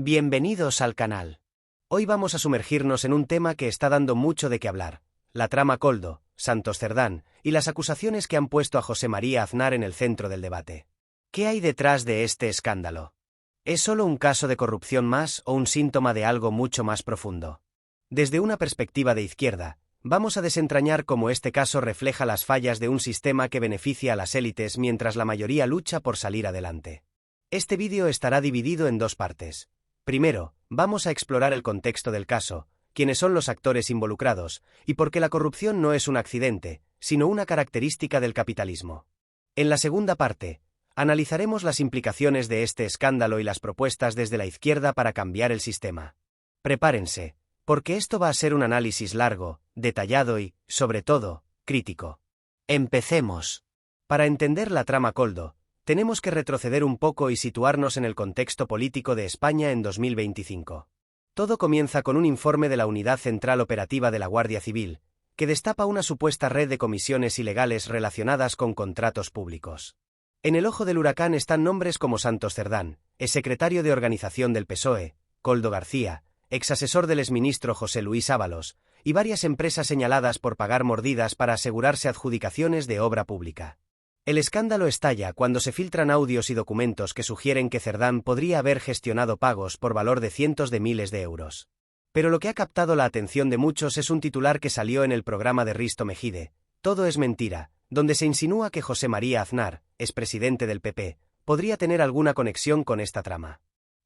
Bienvenidos al canal. Hoy vamos a sumergirnos en un tema que está dando mucho de qué hablar, la trama Koldo, Santos Cerdán, y las acusaciones que han puesto a José María Aznar en el centro del debate. ¿Qué hay detrás de este escándalo? ¿Es solo un caso de corrupción más o un síntoma de algo mucho más profundo? Desde una perspectiva de izquierda, vamos a desentrañar cómo este caso refleja las fallas de un sistema que beneficia a las élites mientras la mayoría lucha por salir adelante. Este vídeo estará dividido en dos partes. Primero, vamos a explorar el contexto del caso, quiénes son los actores involucrados, y por qué la corrupción no es un accidente, sino una característica del capitalismo. En la segunda parte, analizaremos las implicaciones de este escándalo y las propuestas desde la izquierda para cambiar el sistema. Prepárense, porque esto va a ser un análisis largo, detallado y, sobre todo, crítico. Empecemos. Para entender la trama Koldo, tenemos que retroceder un poco y situarnos en el contexto político de España en 2025. Todo comienza con un informe de la Unidad Central Operativa de la Guardia Civil, que destapa una supuesta red de comisiones ilegales relacionadas con contratos públicos. En el ojo del huracán están nombres como Santos Cerdán, exsecretario de Organización del PSOE, Koldo García, exasesor del exministro José Luis Ábalos, y varias empresas señaladas por pagar mordidas para asegurarse adjudicaciones de obra pública. El escándalo estalla cuando se filtran audios y documentos que sugieren que Cerdán podría haber gestionado pagos por valor de cientos de miles de euros. Pero lo que ha captado la atención de muchos es un titular que salió en el programa de Risto Mejide, Todo es mentira, donde se insinúa que José María Aznar, expresidente del PP, podría tener alguna conexión con esta trama.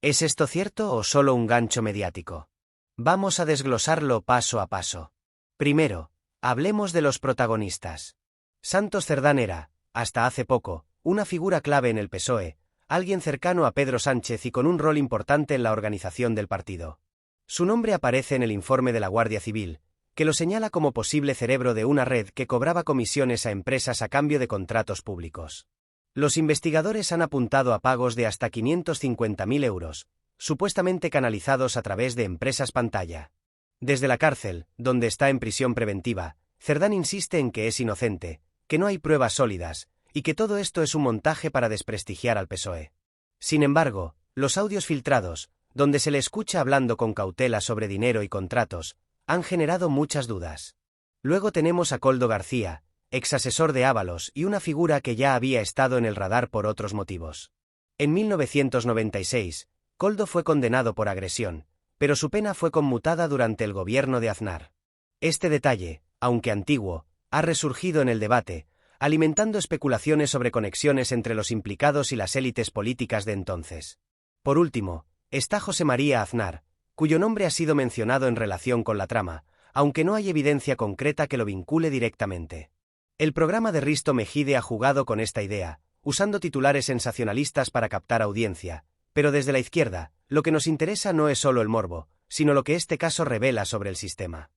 ¿Es esto cierto o solo un gancho mediático? Vamos a desglosarlo paso a paso. Primero, hablemos de los protagonistas. Santos Cerdán era, hasta hace poco, una figura clave en el PSOE, alguien cercano a Pedro Sánchez y con un rol importante en la organización del partido. Su nombre aparece en el informe de la Guardia Civil, que lo señala como posible cerebro de una red que cobraba comisiones a empresas a cambio de contratos públicos. Los investigadores han apuntado a pagos de hasta 550.000 euros, supuestamente canalizados a través de empresas pantalla. Desde la cárcel, donde está en prisión preventiva, Cerdán insiste en que es inocente, que no hay pruebas sólidas, y que todo esto es un montaje para desprestigiar al PSOE. Sin embargo, los audios filtrados, donde se le escucha hablando con cautela sobre dinero y contratos, han generado muchas dudas. Luego tenemos a Koldo García, exasesor de Ábalos y una figura que ya había estado en el radar por otros motivos. En 1996, Koldo fue condenado por agresión, pero su pena fue conmutada durante el gobierno de Aznar. Este detalle, aunque antiguo, ha resurgido en el debate, alimentando especulaciones sobre conexiones entre los implicados y las élites políticas de entonces. Por último, está José María Aznar, cuyo nombre ha sido mencionado en relación con la trama, aunque no hay evidencia concreta que lo vincule directamente. El programa de Risto Mejide ha jugado con esta idea, usando titulares sensacionalistas para captar audiencia, pero desde la izquierda, lo que nos interesa no es solo el morbo, sino lo que este caso revela sobre el sistema.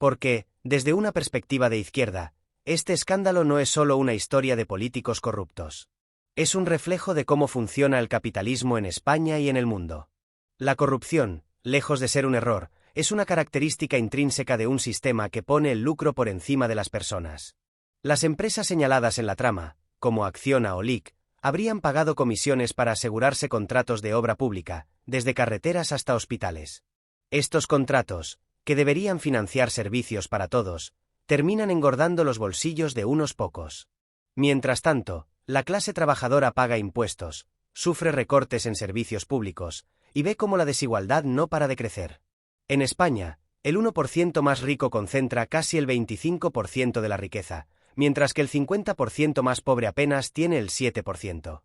Porque, desde una perspectiva de izquierda, este escándalo no es solo una historia de políticos corruptos. Es un reflejo de cómo funciona el capitalismo en España y en el mundo. La corrupción, lejos de ser un error, es una característica intrínseca de un sistema que pone el lucro por encima de las personas. Las empresas señaladas en la trama, como Acciona o LIC, habrían pagado comisiones para asegurarse contratos de obra pública, desde carreteras hasta hospitales. Estos contratos, que deberían financiar servicios para todos, terminan engordando los bolsillos de unos pocos. Mientras tanto, la clase trabajadora paga impuestos, sufre recortes en servicios públicos, y ve cómo la desigualdad no para de crecer. En España, el 1% más rico concentra casi el 25% de la riqueza, mientras que el 50% más pobre apenas tiene el 7%.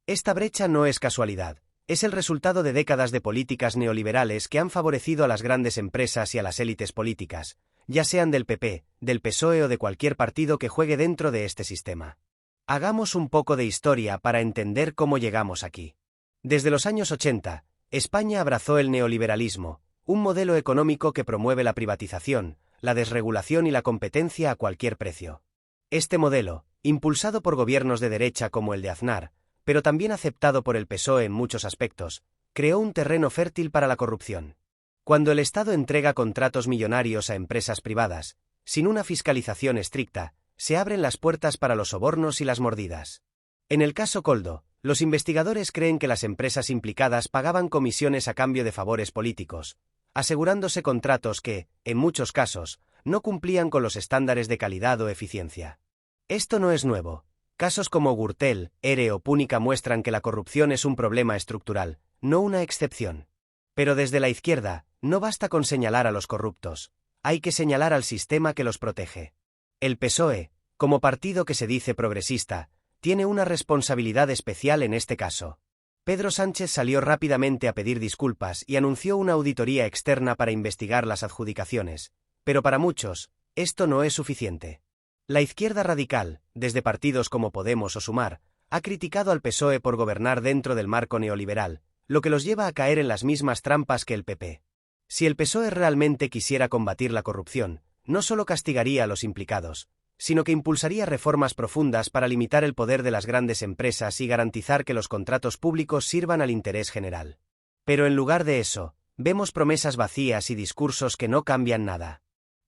Esta brecha no es casualidad. Es el resultado de décadas de políticas neoliberales que han favorecido a las grandes empresas y a las élites políticas, ya sean del PP, del PSOE o de cualquier partido que juegue dentro de este sistema. Hagamos un poco de historia para entender cómo llegamos aquí. Desde los años 80, España abrazó el neoliberalismo, un modelo económico que promueve la privatización, la desregulación y la competencia a cualquier precio. Este modelo, impulsado por gobiernos de derecha como el de Aznar, pero también aceptado por el PSOE en muchos aspectos, creó un terreno fértil para la corrupción. Cuando el Estado entrega contratos millonarios a empresas privadas, sin una fiscalización estricta, se abren las puertas para los sobornos y las mordidas. En el caso Koldo, Los investigadores creen que las empresas implicadas pagaban comisiones a cambio de favores políticos, asegurándose contratos que, en muchos casos, no cumplían con los estándares de calidad o eficiencia. Esto no es nuevo. Casos como Gürtel, ERE o Púnica muestran que la corrupción es un problema estructural, no una excepción. Pero desde la izquierda, no basta con señalar a los corruptos, hay que señalar al sistema que los protege. El PSOE, como partido que se dice progresista, tiene una responsabilidad especial en este caso. Pedro Sánchez salió rápidamente a pedir disculpas y anunció una auditoría externa para investigar las adjudicaciones, pero para muchos, esto no es suficiente. La izquierda radical, desde partidos como Podemos o Sumar, ha criticado al PSOE por gobernar dentro del marco neoliberal, lo que los lleva a caer en las mismas trampas que el PP. Si el PSOE realmente quisiera combatir la corrupción, no solo castigaría a los implicados, sino que impulsaría reformas profundas para limitar el poder de las grandes empresas y garantizar que los contratos públicos sirvan al interés general. Pero en lugar de eso, vemos promesas vacías y discursos que no cambian nada.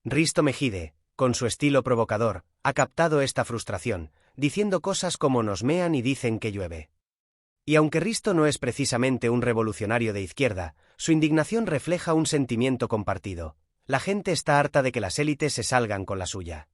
Risto Mejide, con su estilo provocador, ha captado esta frustración, diciendo cosas como nos mean y dicen que llueve. Y aunque Risto no es precisamente un revolucionario de izquierda, su indignación refleja un sentimiento compartido. La gente está harta de que las élites se salgan con la suya.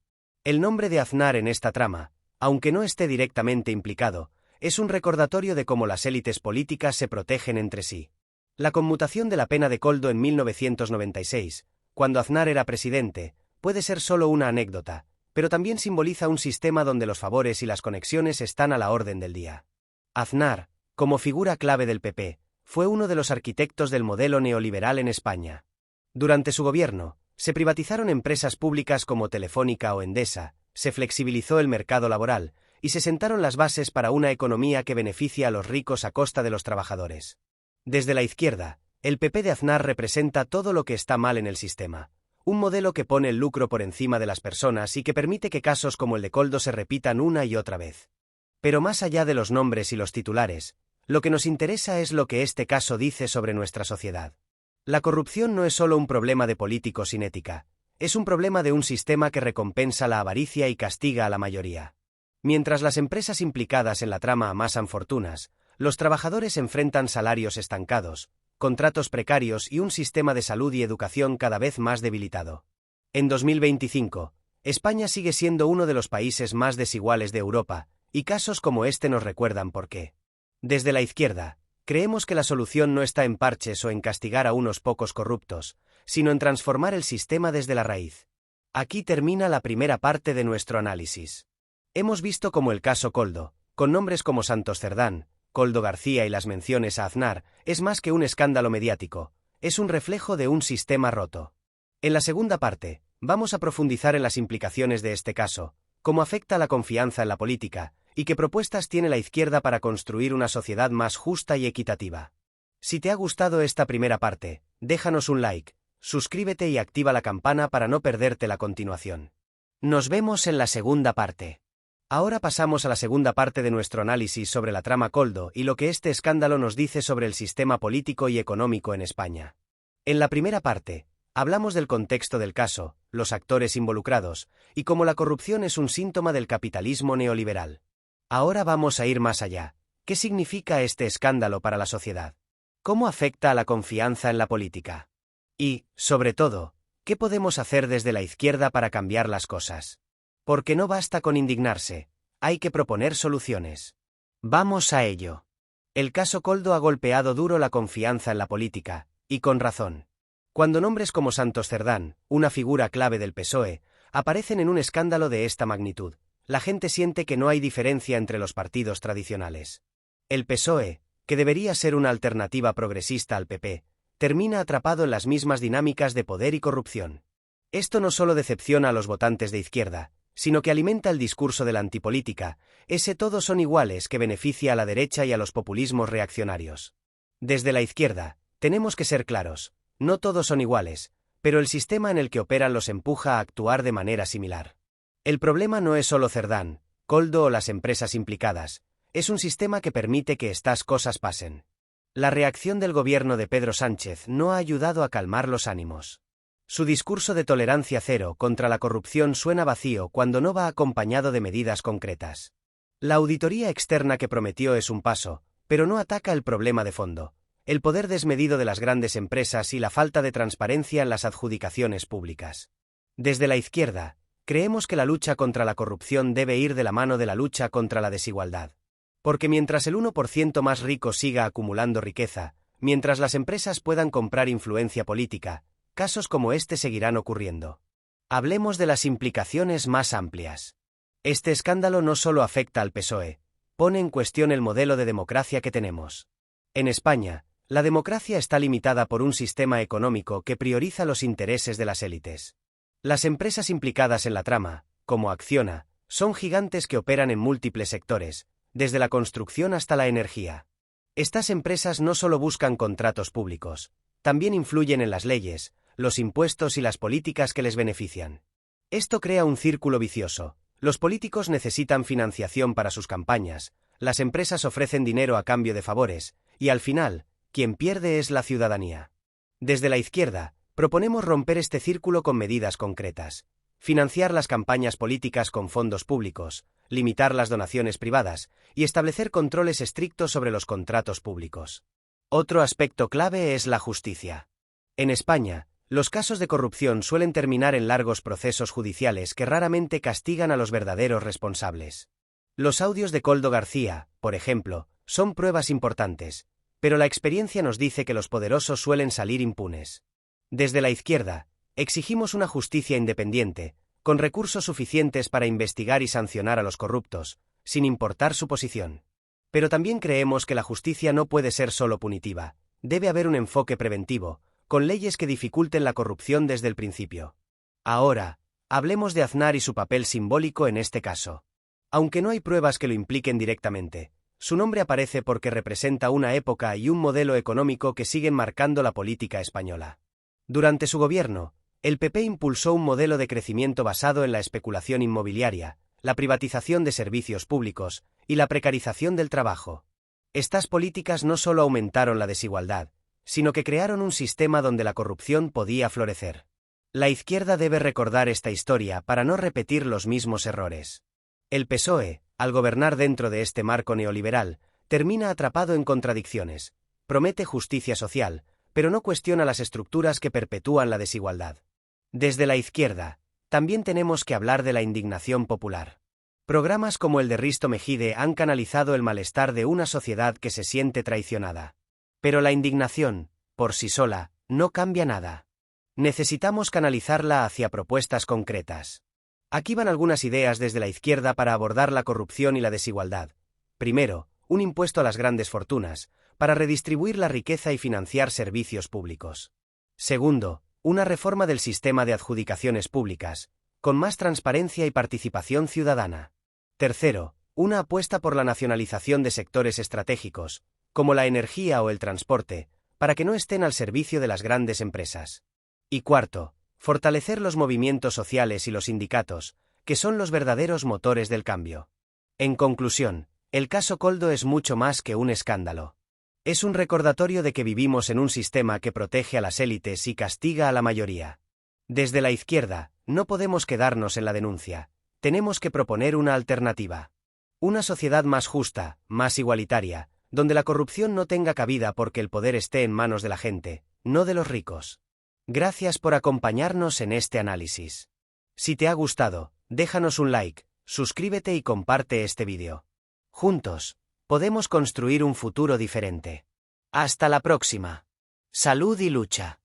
El nombre de Aznar en esta trama, aunque no esté directamente implicado, es un recordatorio de cómo las élites políticas se protegen entre sí. La conmutación de la pena de Koldo en 1996, cuando Aznar era presidente, puede ser solo una anécdota, pero también simboliza un sistema donde los favores y las conexiones están a la orden del día. Aznar, como figura clave del PP, fue uno de los arquitectos del modelo neoliberal en España. Durante su gobierno, se privatizaron empresas públicas como Telefónica o Endesa, se flexibilizó el mercado laboral, y se sentaron las bases para una economía que beneficia a los ricos a costa de los trabajadores. Desde la izquierda, el PP de Aznar representa todo lo que está mal en el sistema. Un modelo que pone el lucro por encima de las personas y que permite que casos como el de Koldo se repitan una y otra vez. Pero más allá de los nombres y los titulares, lo que nos interesa es lo que este caso dice sobre nuestra sociedad. La corrupción no es solo un problema de políticos sin ética, es un problema de un sistema que recompensa la avaricia y castiga a la mayoría. Mientras las empresas implicadas en la trama amasan fortunas, los trabajadores enfrentan salarios estancados, contratos precarios y un sistema de salud y educación cada vez más debilitado. En 2025, España sigue siendo uno de los países más desiguales de Europa, y casos como este nos recuerdan por qué. Desde la izquierda, creemos que la solución no está en parches o en castigar a unos pocos corruptos, sino en transformar el sistema desde la raíz. Aquí termina la primera parte de nuestro análisis. Hemos visto cómo el caso Koldo, con nombres como Santos Cerdán, Koldo García y las menciones a Aznar, es más que un escándalo mediático, es un reflejo de un sistema roto. En la segunda parte, vamos a profundizar en las implicaciones de este caso, cómo afecta a la confianza en la política, y qué propuestas tiene la izquierda para construir una sociedad más justa y equitativa. Si te ha gustado esta primera parte, déjanos un like, suscríbete y activa la campana para no perderte la continuación. Nos vemos en la segunda parte. Ahora pasamos a la segunda parte de nuestro análisis sobre la trama Koldo y lo que este escándalo nos dice sobre el sistema político y económico en España. En la primera parte, hablamos del contexto del caso, los actores involucrados, y cómo la corrupción es un síntoma del capitalismo neoliberal. Ahora vamos a ir más allá. ¿Qué significa este escándalo para la sociedad? ¿Cómo afecta a la confianza en la política? Y, sobre todo, ¿qué podemos hacer desde la izquierda para cambiar las cosas? Porque no basta con indignarse, hay que proponer soluciones. Vamos a ello. El caso Koldo ha golpeado duro la confianza en la política, y con razón. Cuando nombres como Santos Cerdán, una figura clave del PSOE, aparecen en un escándalo de esta magnitud, la gente siente que no hay diferencia entre los partidos tradicionales. El PSOE, que debería ser una alternativa progresista al PP, termina atrapado en las mismas dinámicas de poder y corrupción. Esto no solo decepciona a los votantes de izquierda, sino que alimenta el discurso de la antipolítica, ese todos son iguales que beneficia a la derecha y a los populismos reaccionarios. Desde la izquierda, tenemos que ser claros, no todos son iguales, pero el sistema en el que operan los empuja a actuar de manera similar. El problema no es solo Cerdán, Koldo o las empresas implicadas, es un sistema que permite que estas cosas pasen. La reacción del gobierno de Pedro Sánchez no ha ayudado a calmar los ánimos. Su discurso de tolerancia cero contra la corrupción suena vacío cuando no va acompañado de medidas concretas. La auditoría externa que prometió es un paso, pero no ataca el problema de fondo: el poder desmedido de las grandes empresas y la falta de transparencia en las adjudicaciones públicas. Desde la izquierda, creemos que la lucha contra la corrupción debe ir de la mano de la lucha contra la desigualdad. Porque mientras el 1% más rico siga acumulando riqueza, mientras las empresas puedan comprar influencia política, casos como este seguirán ocurriendo. Hablemos de las implicaciones más amplias. Este escándalo no solo afecta al PSOE, pone en cuestión el modelo de democracia que tenemos. En España, la democracia está limitada por un sistema económico que prioriza los intereses de las élites. Las empresas implicadas en la trama, como Acciona, son gigantes que operan en múltiples sectores, desde la construcción hasta la energía. Estas empresas no solo buscan contratos públicos, también influyen en las leyes, los impuestos y las políticas que les benefician. Esto crea un círculo vicioso. Los políticos necesitan financiación para sus campañas, las empresas ofrecen dinero a cambio de favores, y al final, quien pierde es la ciudadanía. Desde la izquierda, proponemos romper este círculo con medidas concretas: financiar las campañas políticas con fondos públicos, limitar las donaciones privadas y establecer controles estrictos sobre los contratos públicos. Otro aspecto clave es la justicia. En España, los casos de corrupción suelen terminar en largos procesos judiciales que raramente castigan a los verdaderos responsables. Los audios de Koldo García, por ejemplo, son pruebas importantes, pero la experiencia nos dice que los poderosos suelen salir impunes. Desde la izquierda, exigimos una justicia independiente, con recursos suficientes para investigar y sancionar a los corruptos, sin importar su posición. Pero también creemos que la justicia no puede ser solo punitiva, debe haber un enfoque preventivo, con leyes que dificulten la corrupción desde el principio. Ahora, hablemos de Aznar y su papel simbólico en este caso. Aunque no hay pruebas que lo impliquen directamente, su nombre aparece porque representa una época y un modelo económico que siguen marcando la política española. Durante su gobierno, el PP impulsó un modelo de crecimiento basado en la especulación inmobiliaria, la privatización de servicios públicos y la precarización del trabajo. Estas políticas no solo aumentaron la desigualdad, sino que crearon un sistema donde la corrupción podía florecer. La izquierda debe recordar esta historia para no repetir los mismos errores. El PSOE, al gobernar dentro de este marco neoliberal, termina atrapado en contradicciones: promete justicia social, pero no cuestiona las estructuras que perpetúan la desigualdad. Desde la izquierda, también tenemos que hablar de la indignación popular. Programas como el de Risto Mejide han canalizado el malestar de una sociedad que se siente traicionada. Pero la indignación, por sí sola, no cambia nada. Necesitamos canalizarla hacia propuestas concretas. Aquí van algunas ideas desde la izquierda para abordar la corrupción y la desigualdad. Primero, un impuesto a las grandes fortunas, para redistribuir la riqueza y financiar servicios públicos. Segundo, una reforma del sistema de adjudicaciones públicas, con más transparencia y participación ciudadana. Tercero, una apuesta por la nacionalización de sectores estratégicos, como la energía o el transporte, para que no estén al servicio de las grandes empresas. Y cuarto, fortalecer los movimientos sociales y los sindicatos, que son los verdaderos motores del cambio. En conclusión, el caso Koldo es mucho más que un escándalo. Es un recordatorio de que vivimos en un sistema que protege a las élites y castiga a la mayoría. Desde la izquierda, no podemos quedarnos en la denuncia, tenemos que proponer una alternativa. Una sociedad más justa, más igualitaria, donde la corrupción no tenga cabida porque el poder esté en manos de la gente, no de los ricos. Gracias por acompañarnos en este análisis. Si te ha gustado, déjanos un like, suscríbete y comparte este vídeo. Juntos, podemos construir un futuro diferente. Hasta la próxima. Salud y lucha.